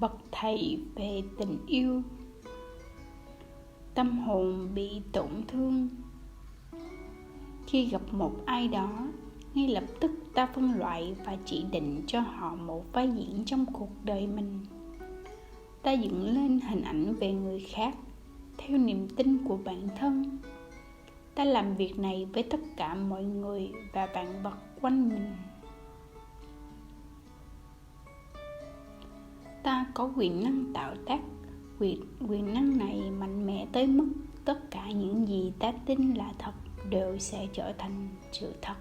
Bậc thầy về tình yêu. Tâm hồn bị tổn thương. Khi gặp một ai đó, ngay lập tức ta phân loại và chỉ định cho họ một vai diễn trong cuộc đời mình. Ta dựng lên hình ảnh về người khác theo niềm tin của bản thân. Ta làm việc này với tất cả mọi người và bạn bè quanh mình. Ta có quyền năng tạo tác. Quyền năng này mạnh mẽ tới mức tất cả những gì ta tin là thật đều sẽ trở thành sự thật.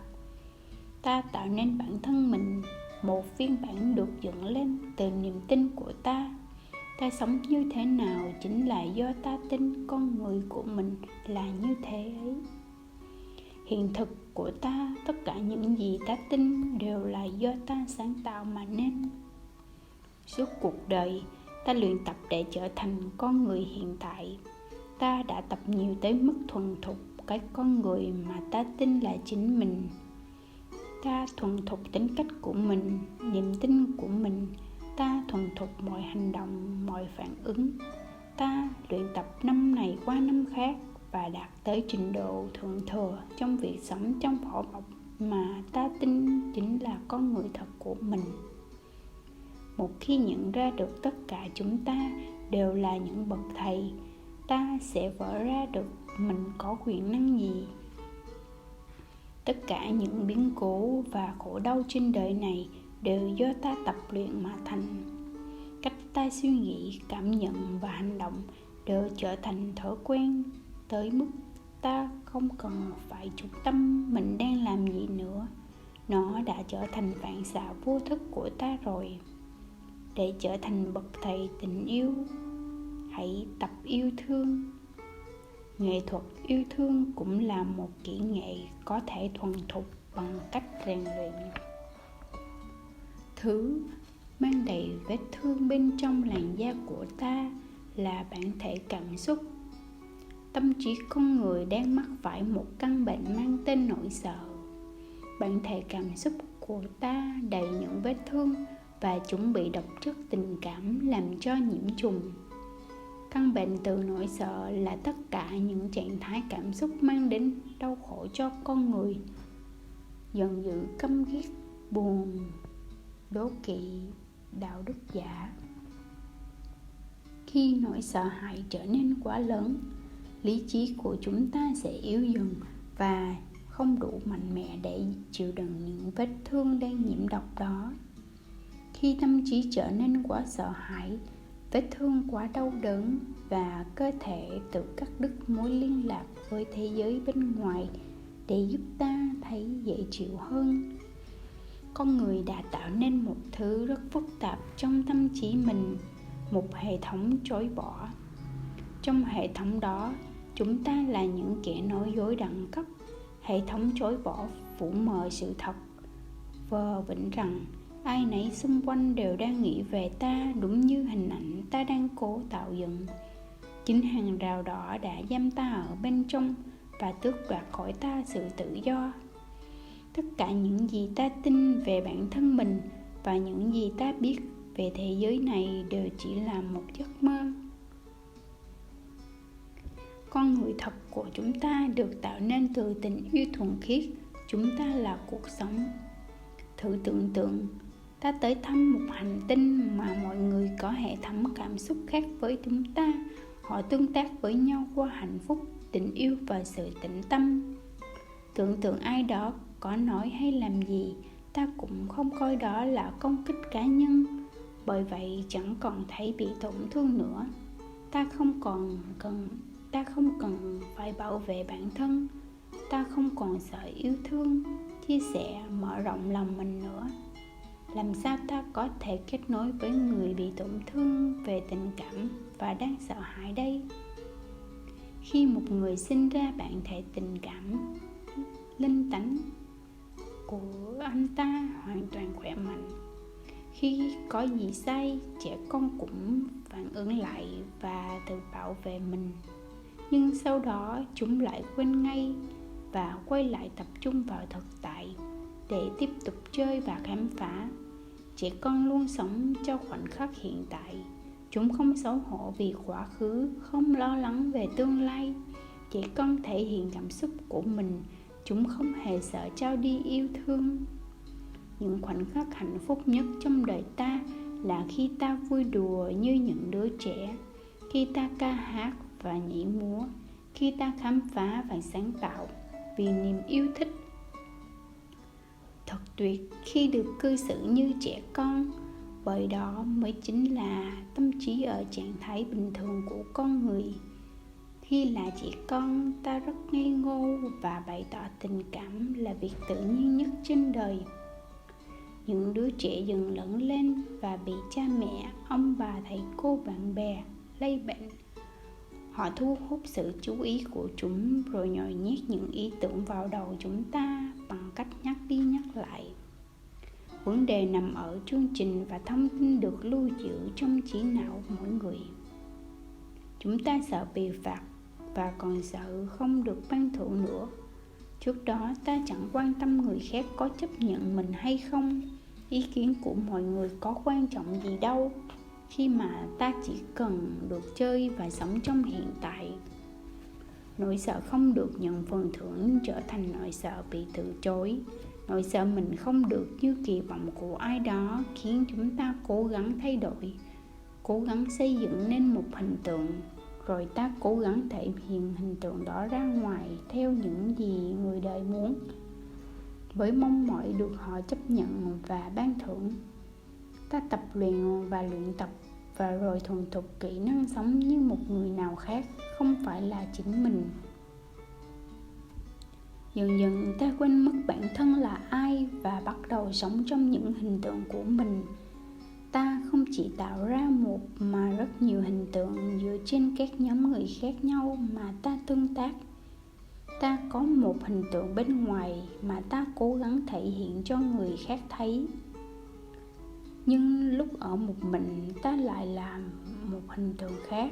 Ta tạo nên bản thân mình, một phiên bản được dựng lên từ niềm tin của ta. Ta sống như thế nào chính là do ta tin con người của mình là như thế ấy. Hiện thực của ta, tất cả những gì ta tin đều là do ta sáng tạo mà nên. Suốt cuộc đời, ta luyện tập để trở thành con người hiện tại. Ta đã tập nhiều tới mức thuần thục cái con người mà ta tin là chính mình. Ta thuần thục tính cách của mình, niềm tin của mình. Ta thuần thục mọi hành động, mọi phản ứng. Ta luyện tập năm này qua năm khác và đạt tới trình độ thượng thừa trong việc sống trong vỏ bọc mà ta tin chính là con người thật của mình. Một khi nhận ra được tất cả chúng ta đều là những bậc thầy, ta sẽ vỡ ra được mình có quyền năng gì. Tất cả những biến cố và khổ đau trên đời này đều do ta tập luyện mà thành. Cách ta suy nghĩ, cảm nhận và hành động đều trở thành thói quen tới mức ta không cần phải chú tâm mình đang làm gì nữa. Nó đã trở thành phản xạ vô thức của ta rồi. Để trở thành bậc thầy tình yêu, hãy tập yêu thương. Nghệ thuật yêu thương cũng là một kỹ nghệ có thể thuần thục bằng cách rèn luyện. Thứ mang đầy vết thương bên trong làn da của ta là bản thể cảm xúc. Tâm trí con người đang mắc phải một căn bệnh mang tên nỗi sợ. Bản thể cảm xúc của ta đầy những vết thương và chúng bị độc chất tình cảm làm cho nhiễm trùng. Căn bệnh từ nỗi sợ là tất cả những trạng thái cảm xúc mang đến đau khổ cho con người. Giận dữ, căm ghét, buồn, đố kỵ, đạo đức giả. Khi nỗi sợ hãi trở nên quá lớn, lý trí của chúng ta sẽ yếu dần và không đủ mạnh mẽ để chịu đựng những vết thương đang nhiễm độc đó. Khi tâm trí trở nên quá sợ hãi, vết thương quá đau đớn và cơ thể tự cắt đứt mối liên lạc với thế giới bên ngoài để giúp ta thấy dễ chịu hơn. Con người đã tạo nên một thứ rất phức tạp trong tâm trí mình, một hệ thống chối bỏ. Trong hệ thống đó, chúng ta là những kẻ nói dối đẳng cấp. Hệ thống chối bỏ phủ mờ sự thật, vờ vĩnh rằng ai nấy xung quanh đều đang nghĩ về ta đúng như hình ảnh ta đang cố tạo dựng. Chính hàng rào đỏ đã giam ta ở bên trong và tước đoạt khỏi ta sự tự do. Tất cả những gì ta tin về bản thân mình và những gì ta biết về thế giới này đều chỉ là một giấc mơ. Con người thật của chúng ta được tạo nên từ tình yêu thuần khiết. Chúng ta là cuộc sống. Thử tưởng tượng ta tới thăm một hành tinh mà mọi người có hệ thống cảm xúc khác với chúng ta. Họ tương tác với nhau qua hạnh phúc, tình yêu và sự tĩnh tâm. Tưởng tượng ai đó có nói hay làm gì, ta cũng không coi đó là công kích cá nhân. Bởi vậy chẳng còn thấy bị tổn thương nữa. Ta không cần phải bảo vệ bản thân. Ta không còn sợ yêu thương, chia sẻ, mở rộng lòng mình nữa. Làm sao ta có thể kết nối với người bị tổn thương về tình cảm và đang sợ hãi đây? Khi một người sinh ra bản thể tình cảm, linh tánh của anh ta hoàn toàn khỏe mạnh. Khi có gì sai, trẻ con cũng phản ứng lại và tự bảo vệ mình. Nhưng sau đó chúng lại quên ngay và quay lại tập trung vào thực tại để tiếp tục chơi và khám phá. Trẻ con luôn sống cho khoảnh khắc hiện tại. Chúng không xấu hổ vì quá khứ, không lo lắng về tương lai. Trẻ con thể hiện cảm xúc của mình, chúng không hề sợ trao đi yêu thương. Những khoảnh khắc hạnh phúc nhất trong đời ta là khi ta vui đùa như những đứa trẻ, khi ta ca hát và nhảy múa, khi ta khám phá và sáng tạo vì niềm yêu thích. Thật tuyệt khi được cư xử như trẻ con, bởi đó mới chính là tâm trí ở trạng thái bình thường của con người. Khi là trẻ con, ta rất ngây ngô và bày tỏ tình cảm là việc tự nhiên nhất trên đời. Những đứa trẻ dần lớn lên và bị cha mẹ, ông bà, thầy cô, bạn bè lây bệnh. Họ thu hút sự chú ý của chúng rồi nhồi nhét những ý tưởng vào đầu chúng ta bằng cách nhắc đi nhắc lại. Vấn đề nằm ở chương trình và thông tin được lưu giữ trong trí não mỗi người. Chúng ta sợ bị phạt và còn sợ không được ban thưởng nữa. Trước đó ta chẳng quan tâm người khác có chấp nhận mình hay không. Ý kiến của mọi người có quan trọng gì đâu, khi mà ta chỉ cần được chơi và sống trong hiện tại. Nỗi sợ không được nhận phần thưởng trở thành nỗi sợ bị từ chối. Nỗi sợ mình không được như kỳ vọng của ai đó khiến chúng ta cố gắng thay đổi, cố gắng xây dựng nên một hình tượng, rồi ta cố gắng thể hiện hình tượng đó ra ngoài theo những gì người đời muốn, với mong mỏi được họ chấp nhận và ban thưởng. Ta tập luyện và luyện tập và rồi thuần thục kỹ năng sống như một người nào khác, không phải là chính mình. Dần dần ta quên mất bản thân là ai và bắt đầu sống trong những hình tượng của mình. Ta không chỉ tạo ra một mà rất nhiều hình tượng dựa trên các nhóm người khác nhau mà ta tương tác. Ta có một hình tượng bên ngoài mà ta cố gắng thể hiện cho người khác thấy. Nhưng lúc ở một mình ta lại là một hình tượng khác.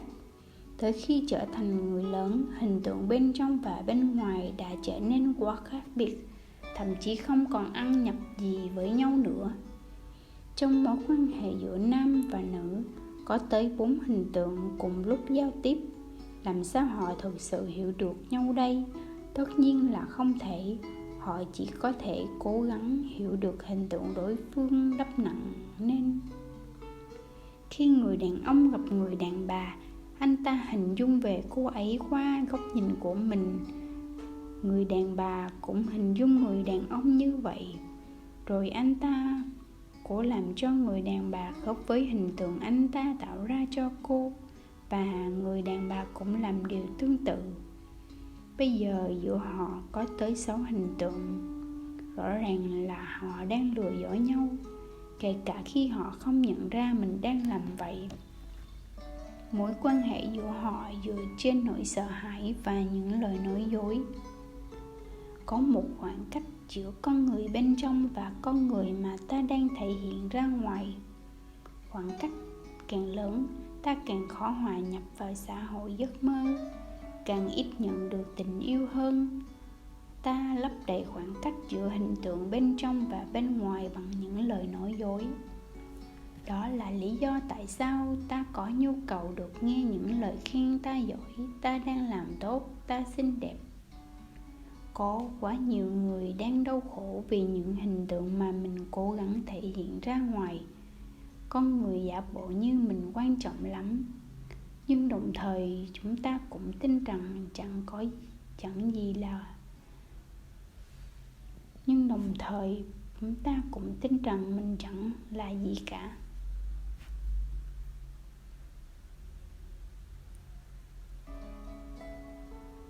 Tới khi trở thành người lớn, hình tượng bên trong và bên ngoài đã trở nên quá khác biệt, thậm chí không còn ăn nhập gì với nhau nữa. Trong mối quan hệ giữa nam và nữ, có tới 4 hình tượng cùng lúc giao tiếp. Làm sao họ thực sự hiểu được nhau đây? Tất nhiên là không thể. Họ chỉ có thể cố gắng hiểu được hình tượng đối phương đắp nặng nên. Khi người đàn ông gặp người đàn bà, anh ta hình dung về cô ấy qua góc nhìn của mình. Người đàn bà cũng hình dung người đàn ông như vậy. Rồi anh ta cố làm cho người đàn bà khớp với hình tượng anh ta tạo ra cho cô, và người đàn bà cũng làm điều tương tự. Bây giờ giữa họ có tới 6 hình tượng. Rõ ràng là họ đang lừa dối nhau, kể cả khi họ không nhận ra mình đang làm vậy. Mối quan hệ giữa họ dựa trên nỗi sợ hãi và những lời nói dối. Có một khoảng cách giữa con người bên trong và con người mà ta đang thể hiện ra ngoài. Khoảng cách càng lớn, ta càng khó hòa nhập vào xã hội giấc mơ, càng ít nhận được tình yêu hơn. Ta lấp đầy khoảng cách giữa hình tượng bên trong và bên ngoài bằng những lời nói dối. Đó là lý do tại sao ta có nhu cầu được nghe những lời khen ta giỏi, ta đang làm tốt, ta xinh đẹp. Có quá nhiều người đang đau khổ vì những hình tượng mà mình cố gắng thể hiện ra ngoài. Con người giả bộ như mình quan trọng lắm, nhưng đồng thời chúng ta cũng tin rằng mình chẳng là gì cả.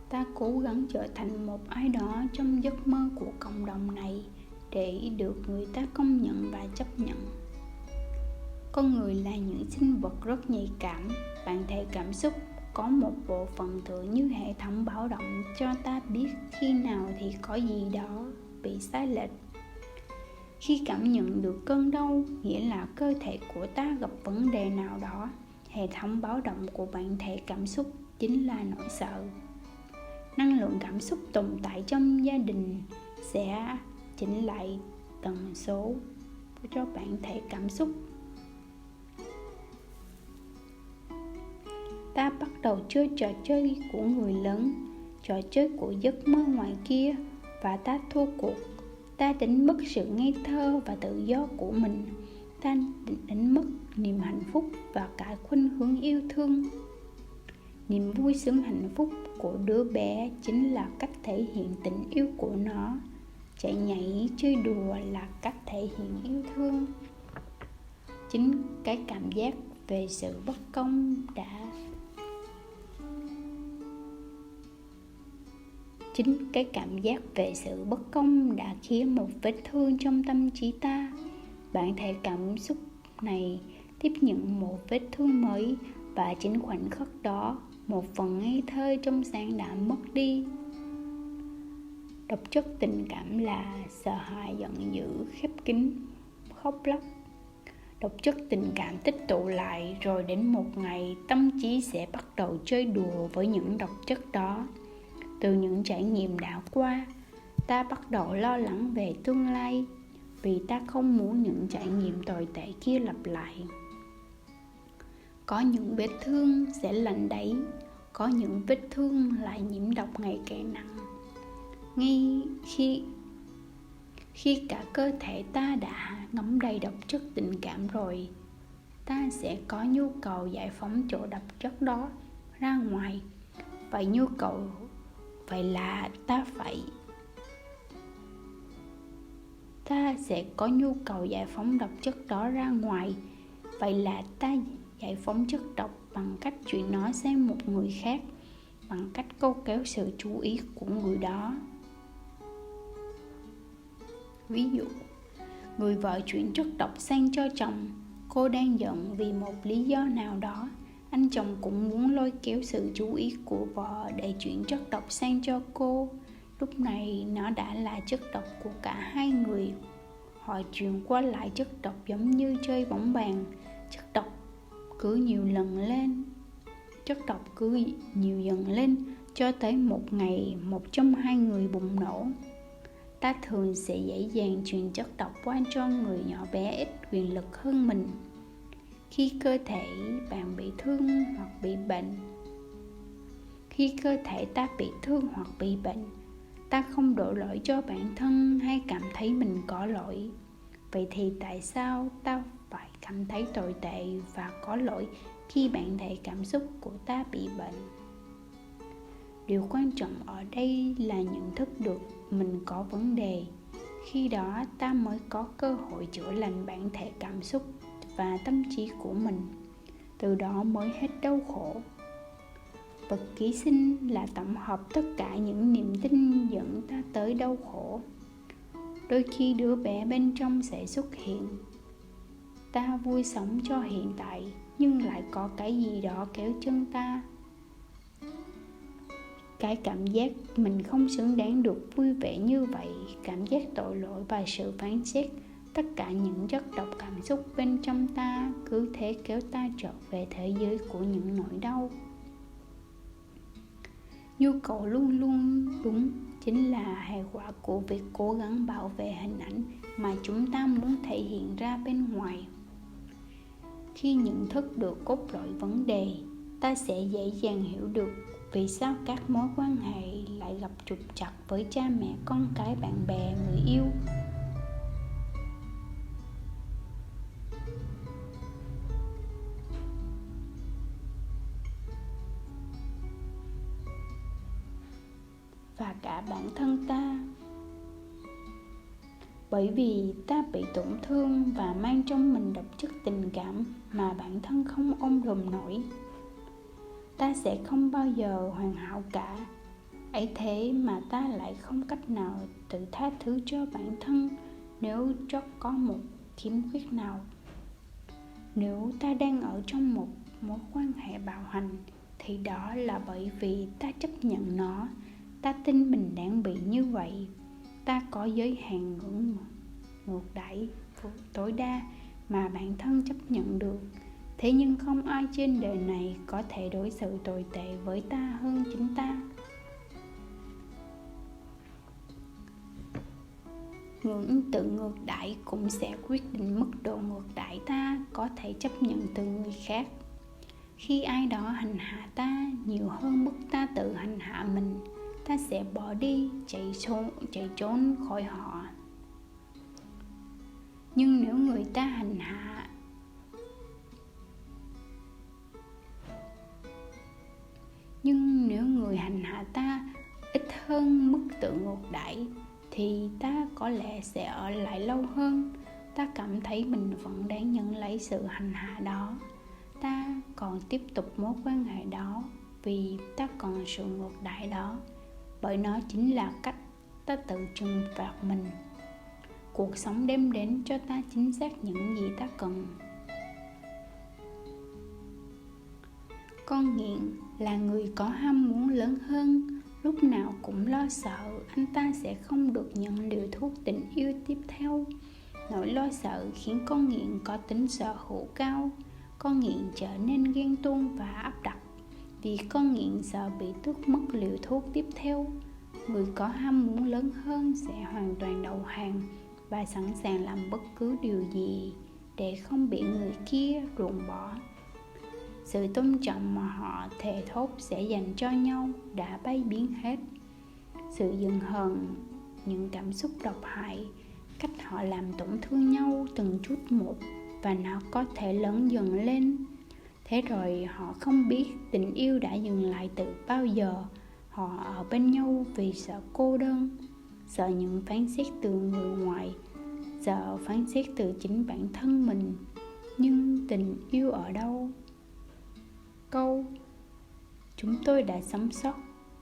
Ta cố gắng trở thành một ai đó trong giấc mơ của cộng đồng này để được người ta công nhận và chấp nhận. Con người là những sinh vật rất nhạy cảm. Bản thể cảm xúc có một bộ phận tựa như hệ thống báo động cho ta biết khi nào thì có gì đó bị sai lệch. Khi cảm nhận được cơn đau, nghĩa là cơ thể của ta gặp vấn đề nào đó. Hệ thống báo động của bản thể cảm xúc chính là nỗi sợ. Năng lượng cảm xúc tồn tại trong gia đình sẽ chỉnh lại tần số cho bản thể cảm xúc. Ta bắt đầu chơi trò chơi của người lớn, trò chơi của giấc mơ ngoài kia, và ta thua cuộc. Ta đánh mất sự ngây thơ và tự do của mình. Ta đánh mất niềm hạnh phúc và cả khuynh hướng yêu thương. Niềm vui sướng hạnh phúc của đứa bé chính là cách thể hiện tình yêu của nó. Chạy nhảy, chơi đùa là cách thể hiện yêu thương. Chính cái cảm giác về sự bất công đã khiến một vết thương trong tâm trí ta. Bản thể cảm xúc này tiếp nhận một vết thương mới, và chính khoảnh khắc đó, một phần ngây thơ trong sáng đã mất đi. Độc chất tình cảm là sợ hãi, giận dữ, khép kín, khóc lóc. Độc chất tình cảm tích tụ lại, rồi đến một ngày tâm trí sẽ bắt đầu chơi đùa với những độc chất đó. Từ những trải nghiệm đã qua, ta bắt đầu lo lắng về tương lai, vì ta không muốn những trải nghiệm tồi tệ kia lặp lại. Có những vết thương sẽ lành đấy, có những vết thương lại nhiễm độc ngày càng nặng. Ngay khi cả cơ thể ta đã ngấm đầy độc chất tình cảm rồi, ta sẽ có nhu cầu giải phóng chỗ độc chất đó ra ngoài. Ta sẽ có nhu cầu giải phóng độc chất đó ra ngoài. Vậy là ta giải phóng chất độc bằng cách chuyển nó sang một người khác, bằng cách câu kéo sự chú ý của người đó. Ví dụ, người vợ chuyển chất độc sang cho chồng. Cô đang giận vì một lý do nào đó. Anh chồng cũng muốn lôi kéo sự chú ý của vợ để chuyển chất độc sang cho cô. Lúc này nó đã là chất độc của cả hai người. Họ chuyển qua lại chất độc giống như chơi bóng bàn. Chất độc cứ nhiều dần lên cho tới một ngày một trong hai người bùng nổ. Ta thường sẽ dễ dàng truyền chất độc qua cho người nhỏ bé ít quyền lực hơn mình. Khi cơ thể bạn bị thương hoặc bị bệnh, khi cơ thể ta bị thương hoặc bị bệnh, ta không đổ lỗi cho bản thân hay cảm thấy mình có lỗi. Vậy thì tại sao ta phải cảm thấy tồi tệ và có lỗi khi bản thể cảm xúc của ta bị bệnh? Điều quan trọng ở đây là nhận thức được mình có vấn đề. Khi đó ta mới có cơ hội chữa lành bản thể cảm xúc và tâm trí của mình. Từ đó mới hết đau khổ. Vật ký sinh là tổng hợp tất cả những niềm tin dẫn ta tới đau khổ. Đôi khi đứa bé bên trong sẽ xuất hiện. Ta vui sống cho hiện tại, nhưng lại có cái gì đó kéo chân ta. Cái cảm giác mình không xứng đáng được vui vẻ như vậy, cảm giác tội lỗi và sự phán xét, tất cả những chất độc cảm xúc bên trong ta cứ thế kéo ta trở về thế giới của những nỗi đau. Nhu cầu luôn luôn đúng chính là hệ quả của việc cố gắng bảo vệ hình ảnh mà chúng ta muốn thể hiện ra bên ngoài. Khi nhận thức được cốt lõi vấn đề, ta sẽ dễ dàng hiểu được vì sao các mối quan hệ lại gặp trục trặc với cha mẹ, con cái, bạn bè, người yêu. Và cả bản thân ta. Bởi vì ta bị tổn thương và mang trong mình độc chất tình cảm mà bản thân không ôm đồm nổi. Ta sẽ không bao giờ hoàn hảo cả. Ấy thế mà ta lại không cách nào tự tha thứ cho bản thân nếu chót có một khiếm khuyết nào. Nếu ta đang ở trong một mối quan hệ bạo hành, thì đó là bởi vì ta chấp nhận nó. Ta tin mình đang bị như vậy. Ta có giới hạn ngược đãi tối đa mà bản thân chấp nhận được. Thế nhưng không ai trên đời này có thể đối xử tồi tệ với ta hơn chính ta. Ngưỡng tự ngược đãi cũng sẽ quyết định mức độ ngược đãi ta có thể chấp nhận từ người khác. Khi ai đó hành hạ ta nhiều hơn mức ta tự hành hạ mình, ta sẽ bỏ đi, chạy trốn khỏi họ. Nhưng nếu người hành hạ ta ít hơn mức tự ngược đãi thì ta có lẽ sẽ ở lại lâu hơn. Ta cảm thấy mình vẫn đáng nhận lấy sự hành hạ đó. Ta còn tiếp tục mối quan hệ đó vì ta còn sự ngược đãi đó, bởi nó chính là cách ta tự trừng phạt mình. Cuộc sống đem đến cho ta chính xác những gì ta cần. Con nghiện là người có ham muốn lớn hơn, lúc nào cũng lo sợ anh ta sẽ không được nhận liều thuốc tình yêu tiếp theo. Nỗi lo sợ khiến con nghiện có tính sở hữu cao. Con nghiện trở nên ghen tuông và áp đặt, vì con nghiện sợ bị tước mất liều thuốc tiếp theo. Người có ham muốn lớn hơn sẽ hoàn toàn đầu hàng và sẵn sàng làm bất cứ điều gì để không bị người kia ruồng bỏ. Sự tôn trọng mà họ thề thốt sẽ dành cho nhau đã bay biến hết. Sự giận hờn, những cảm xúc độc hại, cách họ làm tổn thương nhau từng chút một, và nó có thể lớn dần lên. Thế rồi họ không biết tình yêu đã dừng lại từ bao giờ. Họ ở bên nhau vì sợ cô đơn, sợ những phán xét từ người ngoài, sợ phán xét từ chính bản thân mình. Nhưng tình yêu ở đâu? Câu "Chúng tôi đã sống sót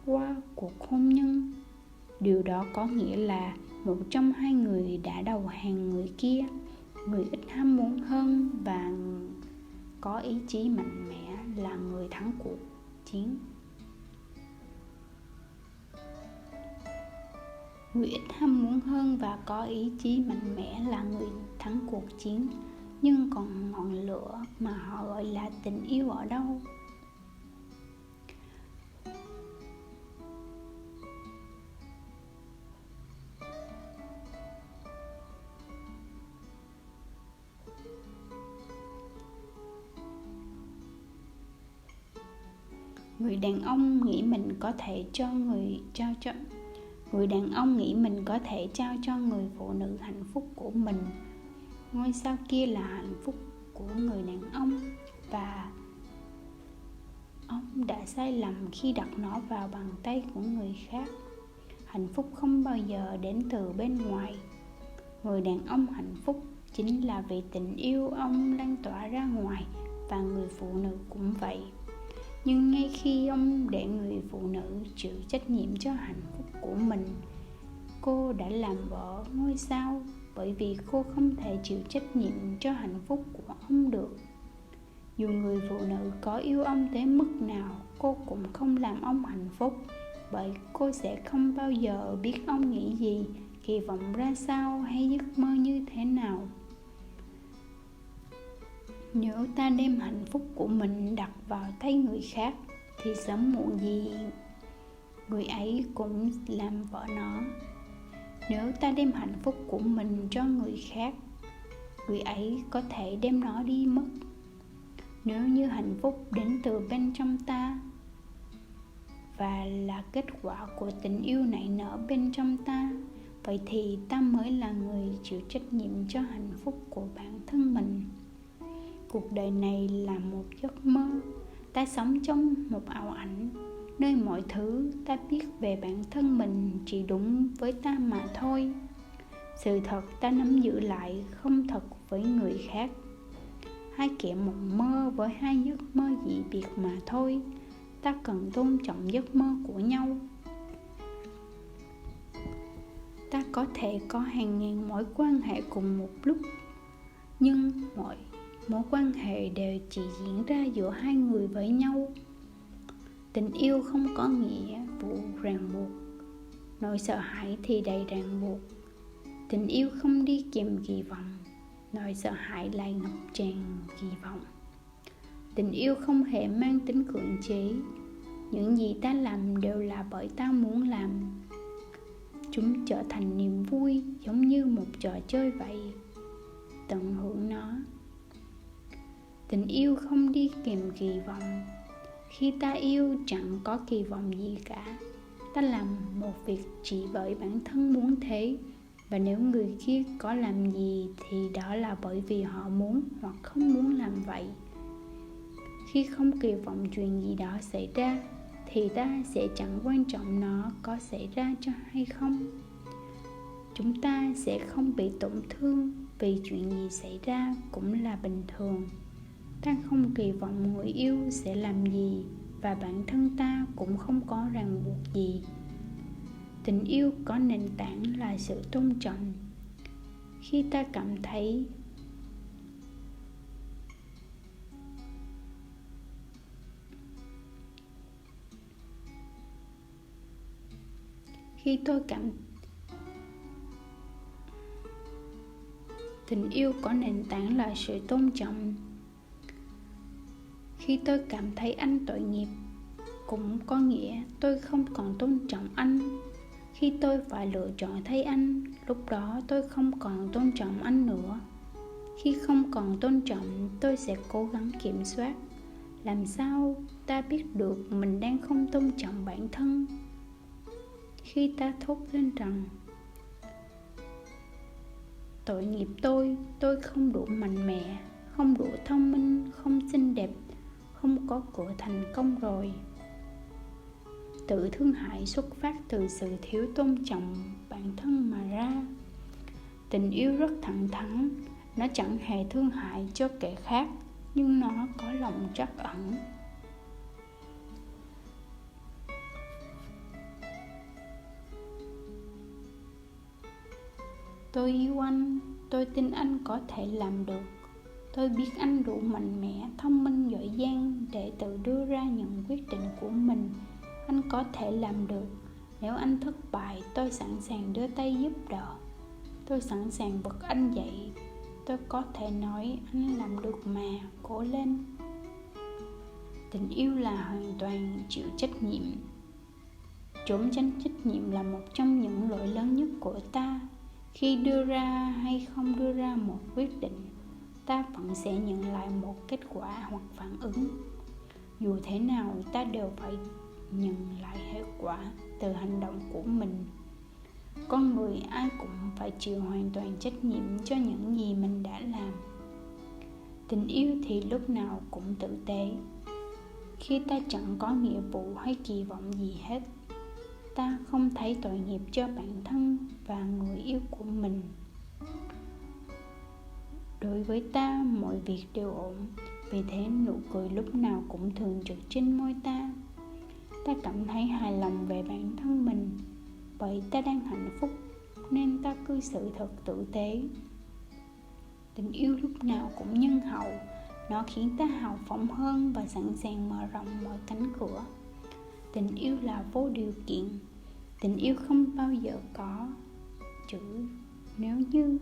qua cuộc hôn nhân", điều đó có nghĩa là một trong hai người đã đầu hàng người kia. Người ít ham muốn hơn và có ý chí mạnh mẽ là người thắng cuộc chiến. Người ít ham muốn hơn và có ý chí mạnh mẽ là người thắng cuộc chiến. Nhưng còn ngọn lửa mà họ gọi là tình yêu ở đâu? Người đàn ông nghĩ mình có thể trao cho người phụ nữ hạnh phúc của mình. Ngôi sao kia là hạnh phúc của người đàn ông, và ông đã sai lầm khi đặt nó vào bàn tay của người khác. Hạnh phúc không bao giờ đến từ bên ngoài. Người đàn ông hạnh phúc chính là vì tình yêu ông lan tỏa ra ngoài, và người phụ nữ cũng vậy. Nhưng ngay khi ông để người phụ nữ chịu trách nhiệm cho hạnh phúc của mình, cô đã làm vỡ ngôi sao, bởi vì cô không thể chịu trách nhiệm cho hạnh phúc của ông được. Dù người phụ nữ có yêu ông tới mức nào, cô cũng không làm ông hạnh phúc, bởi cô sẽ không bao giờ biết ông nghĩ gì, kỳ vọng ra sao hay giấc mơ như thế nào. Nếu ta đem hạnh phúc của mình đặt vào tay người khác, thì sớm muộn gì người ấy cũng làm vỡ nó. Nếu ta đem hạnh phúc của mình cho người khác, người ấy có thể đem nó đi mất. Nếu như hạnh phúc đến từ bên trong ta và là kết quả của tình yêu nảy nở bên trong ta, vậy thì ta mới là người chịu trách nhiệm cho hạnh phúc của bản thân mình. Cuộc đời này là một giấc mơ. Ta sống trong một ảo ảnh, nơi mọi thứ ta biết về bản thân mình chỉ đúng với ta mà thôi. Sự thật ta nắm giữ lại không thật với người khác. Hai kẻ mộng mơ với hai giấc mơ dị biệt mà thôi. Ta cần tôn trọng giấc mơ của nhau. Ta có thể có hàng ngàn mối quan hệ cùng một lúc, nhưng mọi mối quan hệ đều chỉ diễn ra giữa hai người với nhau. Tình yêu không có nghĩa vụ ràng buộc. Nỗi sợ hãi thì đầy ràng buộc. Tình yêu không đi kèm kỳ vọng. Nỗi sợ hãi lại ngập tràn kỳ vọng. Tình yêu không hề mang tính cưỡng chế. Những gì ta làm đều là bởi ta muốn làm. Chúng trở thành niềm vui giống như một trò chơi vậy. Tận hưởng nó. Tình yêu không đi kèm kỳ vọng. Khi ta yêu chẳng có kỳ vọng gì cả. Ta làm một việc chỉ bởi bản thân muốn thế. Và nếu người kia có làm gì thì đó là bởi vì họ muốn hoặc không muốn làm vậy. Khi không kỳ vọng chuyện gì đó xảy ra thì ta sẽ chẳng quan trọng nó có xảy ra cho hay không. Chúng ta sẽ không bị tổn thương vì chuyện gì xảy ra cũng là bình thường. Ta không kỳ vọng người yêu sẽ làm gì và bản thân ta cũng không có ràng buộc gì. Tình yêu có nền tảng là sự tôn trọng. Khi ta cảm thấy Tình yêu có nền tảng là sự tôn trọng. Khi tôi cảm thấy anh tội nghiệp, cũng có nghĩa tôi không còn tôn trọng anh. Khi tôi phải lựa chọn thay anh, lúc đó tôi không còn tôn trọng anh nữa. Khi không còn tôn trọng, tôi sẽ cố gắng kiểm soát. Làm sao ta biết được mình đang không tôn trọng bản thân? Khi ta thốt lên rằng tội nghiệp tôi không đủ mạnh mẽ, không đủ thông minh, không xinh đẹp, không có cửa thành công rồi. Tự thương hại xuất phát từ sự thiếu tôn trọng bản thân mà ra. Tình yêu rất thẳng thắn, nó chẳng hề thương hại cho kẻ khác, nhưng nó có lòng trắc ẩn. Tôi yêu anh, tôi tin anh có thể làm được. Tôi biết anh đủ mạnh mẽ, thông minh, giỏi giang để tự đưa ra những quyết định của mình. Anh có thể làm được. Nếu anh thất bại, tôi sẵn sàng đưa tay giúp đỡ. Tôi sẵn sàng vực anh dậy. Tôi có thể nói anh làm được mà, cố lên. Tình yêu là hoàn toàn chịu trách nhiệm. Trốn tránh trách nhiệm là một trong những lỗi lớn nhất của ta. Khi đưa ra hay không đưa ra một quyết định, ta vẫn sẽ nhận lại một kết quả hoặc phản ứng. Dù thế nào, ta đều phải nhận lại hệ quả từ hành động của mình. Con người ai cũng phải chịu hoàn toàn trách nhiệm cho những gì mình đã làm. Tình yêu thì lúc nào cũng tử tế. Khi ta chẳng có nghĩa vụ hay kỳ vọng gì hết, ta không thấy tội nghiệp cho bản thân và người yêu của mình. Đối với ta, mọi việc đều ổn. Vì thế nụ cười lúc nào cũng thường trực trên môi ta. Ta cảm thấy hài lòng về bản thân mình. Bởi ta đang hạnh phúc nên ta cư xử thật tử tế. Tình yêu lúc nào cũng nhân hậu. Nó khiến ta hào phóng hơn và sẵn sàng mở rộng mọi cánh cửa. Tình yêu là vô điều kiện. Tình yêu không bao giờ có chữ nếu như.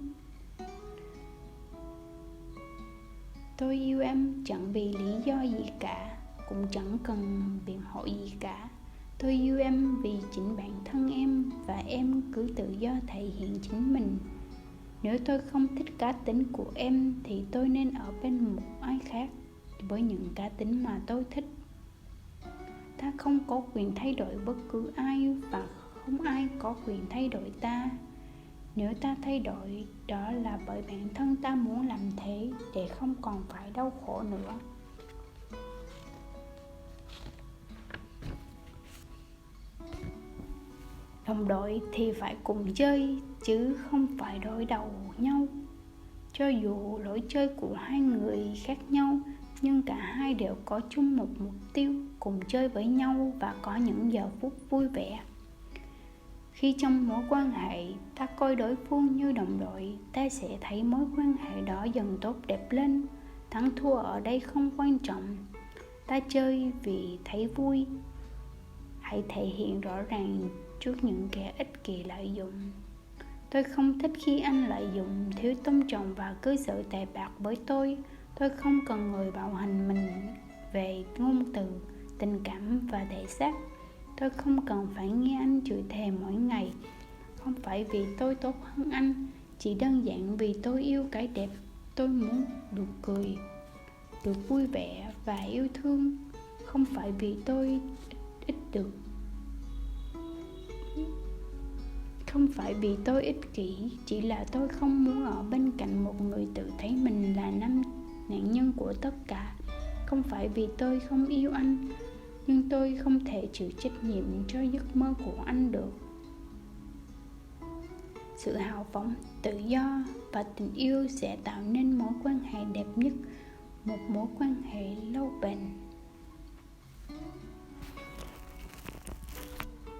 Tôi yêu em chẳng vì lý do gì cả, cũng chẳng cần biện hộ gì cả. Tôi yêu em vì chính bản thân em, và em cứ tự do thể hiện chính mình. Nếu tôi không thích cá tính của em thì tôi nên ở bên một ai khác với những cá tính mà tôi thích. Ta không có quyền thay đổi bất cứ ai, và không ai có quyền thay đổi ta. Nếu ta thay đổi, đó là bởi bản thân ta muốn làm thế để không còn phải đau khổ nữa. Đồng đội thì phải cùng chơi, chứ không phải đối đầu nhau. Cho dù lối chơi của hai người khác nhau, nhưng cả hai đều có chung một mục tiêu, cùng chơi với nhau và có những giờ phút vui vẻ. Khi trong mối quan hệ ta coi đối phương như đồng đội, ta sẽ thấy mối quan hệ đó dần tốt đẹp lên. Thắng thua ở đây không quan trọng. Ta chơi vì thấy vui. Hãy thể hiện rõ ràng trước những kẻ ích kỷ lợi dụng. Tôi không thích khi anh lợi dụng, thiếu tôn trọng và cư xử tệ bạc với tôi. Tôi không cần người bạo hành mình về ngôn từ, tình cảm và thể xác. Tôi không cần phải nghe anh chửi thề mỗi ngày. không phải vì tôi tốt hơn anh, chỉ đơn giản vì tôi yêu cái đẹp. Tôi muốn được cười, được vui vẻ và yêu thương, không phải vì tôi ít được. Không phải vì tôi ích kỷ, chỉ là tôi không muốn ở bên cạnh một người tự thấy mình là nạn nhân của tất cả. Không phải vì tôi không yêu anh, nhưng tôi không thể chịu trách nhiệm cho giấc mơ của anh được. Sự hào phóng, tự do và tình yêu sẽ tạo nên mối quan hệ đẹp nhất, một mối quan hệ lâu bền.